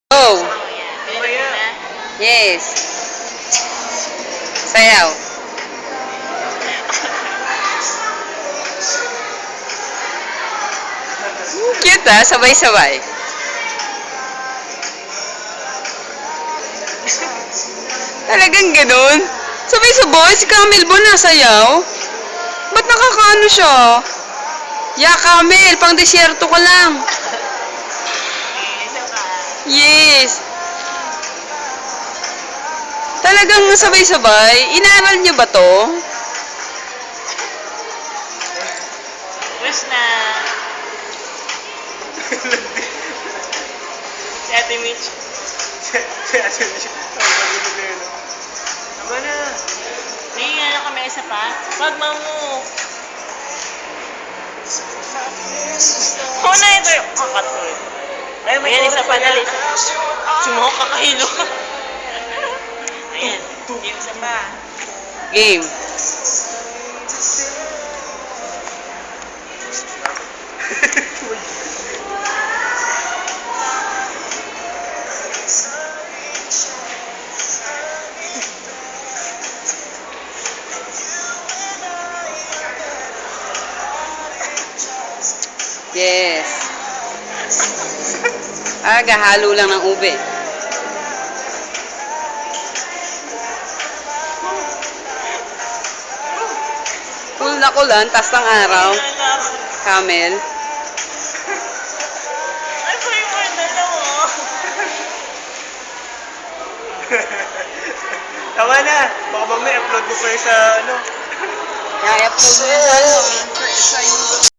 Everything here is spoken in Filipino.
Oh, yes. Sayaw. Cute ah, sabay-sabay. Talagang ganun. Sabay-sabay, si Camel ba nasayaw? Ba't nakakaano siya? Ya, Camel, pang disyerto ka lang. Yes. Talagang sabay-sabay. Inaral niyo ba to? Wish na. Si Ate Mitch. Si Ate Mitch. Tama na. May ano kami isa pa? Wag mamu. Na ito yung kakat ko eh. Ayan, isa pa dali. Sumuha ka kahilo. Ayan, yung isa pa. Game. Yes. Gahalo lang ng ube. Cool na kulan, tas ng araw. Camel. Ay, po yung word na lang oh. Tama na. Baka mamaya upload mo pa yung sa ano. I-upload mo yan sa YouTube.